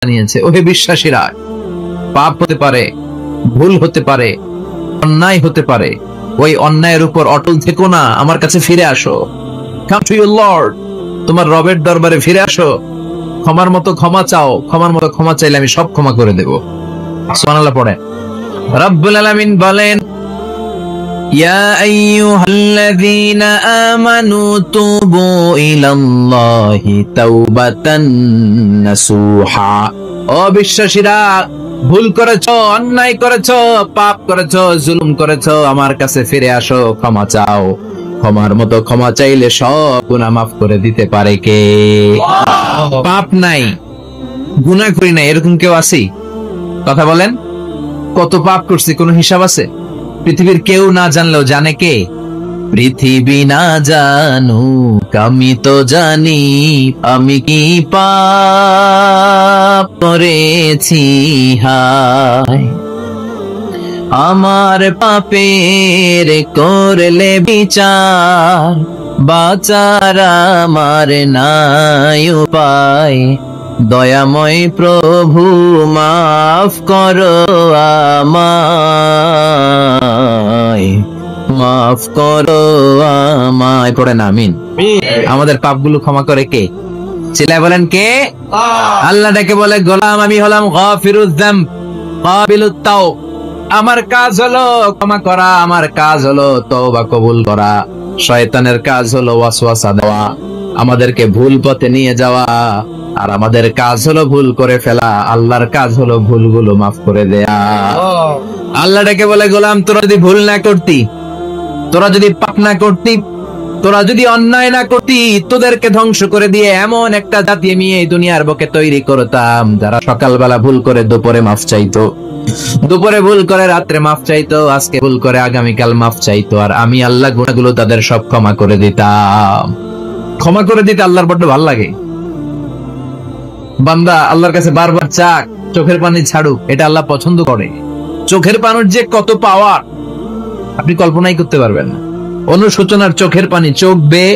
জানিয়েছে, ওহে বিশ্বাসীরা, পাপ হতে পারে, ভুল হতে পারে, অন্যায় হতে পারে, ওই অন্যায়ের উপর অটল থেকো না, আমার কাছে ফিরে আসো। কাম টু ইউর লর্ড, তোমার রবের দরবারে ফিরে আসো, ক্ষমার মতো ক্ষমা চাও, ক্ষমার মতো ক্ষমা চাইলে আমি সব ক্ষমা করে দেব। সুবহানাল্লাহ পড়ে। রব্বুল আলামিন বলেন, ইয়া আইয়ুহাল্লাযীনা আমানু তুবু ইলাল্লাহি তাওবাতান নাসুহা। ও বিশ্বাসীরা, ভুল করেছো, অন্যায় করেছো, পাপ করেছো, জুলুম করেছো, আমার কাছে ফিরে আসো, ক্ষমা চাও। ক্ষমার মতো ক্ষমা চাইলে সব গুনাহ মাফ করে দিতে পারে কে? পাপ নাই, গুনাহ করি না, এরকম কেউ আছে? কথা বলেন, কত পাপ করছি, কোনো হিসাব আছে? পৃথিবীর কেউ না জানলেও জানে কে? পৃথিবী না জানুক আমি তো জানি, আমি কি পাপ করেছি হায়। আমার পাপের করলে বিচার, বাঁচার আমার নাই উপায়। দয়াময় প্রভু মাফ করো আমায়, মাফ করো আমায়। পড়েন আমিন। আমাদের পাপগুলো ক্ষমা করে কে? চিল্লায় বলেন কে? আল্লাহ ডেকে বলে, গোলাম আমি হলাম গাফিরুয যামব কাবিলুত তাওব। আমার কাজ হলো ক্ষমা করা, আমার কাজ হলো তওবা কবুল করা। শয়তানের কাজ হলো ওয়াসওয়াসা দেওয়া, আমাদেরকে ভুল পথে নিয়ে যাওয়া। আর আমাদের কাজ হলো ভুল করে ফেলা, আল্লাহর কাজ হলো ভুলগুলো মাফ করে দেয়া। আল্লাহ ডেকে বলে, গোলাম তোরা যদি ভুল না করতি, তোরা যদি পাপ না করতি, তোরা যদি অন্যায় না করতি, তোদেরকে ধ্বংস করে দিয়ে এমন একটা জাতি আমি এই দুনিয়ার বুকে তৈরি করতাম, যারা সকালবেলা ভুল করে দুপুরে মাফ চাইতো, দুপুরে ভুল করে রাত্রে মাফ চাইতো, আজকে ভুল করে আগামীকাল মাফ চাইতো, আর আমি আল্লাহ গুনাহগুলো তাদের সব ক্ষমা করে দিতাম। ক্ষমা করে দিতে আল্লাহর বড্ড ভালো লাগে। বান্দা আল্লাহর কাছে বারবার চাক, চোখের পানি ছাড়ুক, এটা আল্লাহ পছন্দ করে। চোখের পানির যে কত পাওয়ার আপনি কল্পনাই করতে পারবেন না। অনুশোচনার চোখের পানি চোখ বেয়ে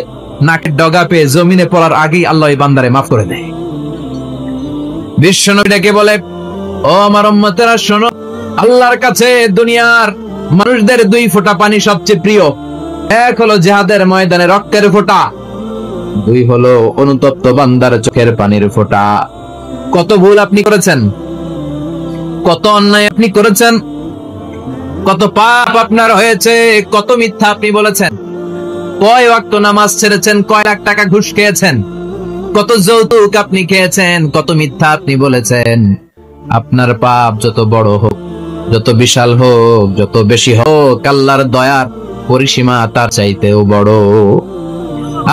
নাকের ডগা পেয়ে জমিনে পড়ার আগেই আল্লাহ এই বান্দারে মাফ করে দেয়। বিশ্বনবী ডেকে বলে, ও আমার উম্মতেরা শোনো, আল্লাহর কাছে দুনিয়ার মানুষদের দুই ফোঁটা পানি সবচেয়ে প্রিয়। এক হলো জিহাদের ময়দানে রক্তের ফোঁটা, দুই হলো অনুতপ্ত বান্দার চোখের পানির ফোঁটা। কত ভুল আপনি করেছেন, কত অন্যায় আপনি করেছেন, কত পাপ আপনার হয়েছে, কত মিথ্যা আপনি বলেছেন, কয় ওয়াক্ত নামাজ ছেড়েছেন, কয় লাখ টাকা ঘুষ খেয়েছেন, কত যৌতুক আপনি খেয়েছেন, কত মিথ্যা আপনি বলেছেন। আপনার পাপ যত বড় হোক, যত বিশাল হোক, যত বেশি হোক, আল্লাহর দয়ার পরিসীমা তার চাইতেও বড়।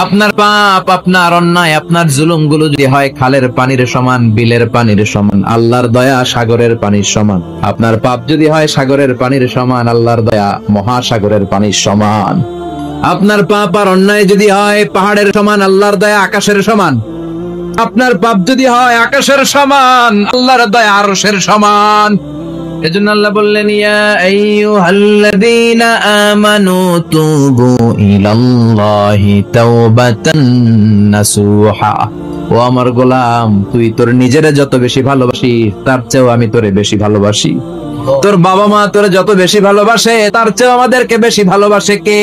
আপনার পাপ, আপনার অন্যায়, আপনার জুলুমগুলো যদি হয় খালের পানির সমান, বিলের পানির সমান, আল্লাহর দয়া সাগরের পানির সমান। আপনার পাপ যদি হয় সাগরের পানির সমান, আল্লাহর দয়া মহাসাগরের পানির সমান। আপনার পাপ আর অন্যায় যদি হয় পাহাড়ের সমান, আল্লাহর দয়া আকাশের সমান। আপনার পাপ যদি হয় আকাশের সমান, আল্লাহর দয়া আরশের সমান। এজন্য আল্লাহ বললেন, ইয়া আইয়ুহাল্লাযীনা আমানু তুবু ইলাল্লাহি তাওবাতান নাসুহা। ও আমার গোলাম, তুই তোর নিজেরে যত বেশি ভালোবাসিস, তার চেয়েও আমি তোরে বেশি ভালোবাসি। তোর বাবা মা তোরে যত বেশি ভালোবাসে, তার চেয়েও আমাদেরকে বেশি ভালোবাসে কে?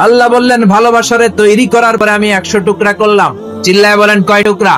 আল্লাহ বললেন, ভালোবাসারে তৈরি করার পরে আমি 100 টুকরা করলাম। চিল্লায় বলেন, কয় টুকরা?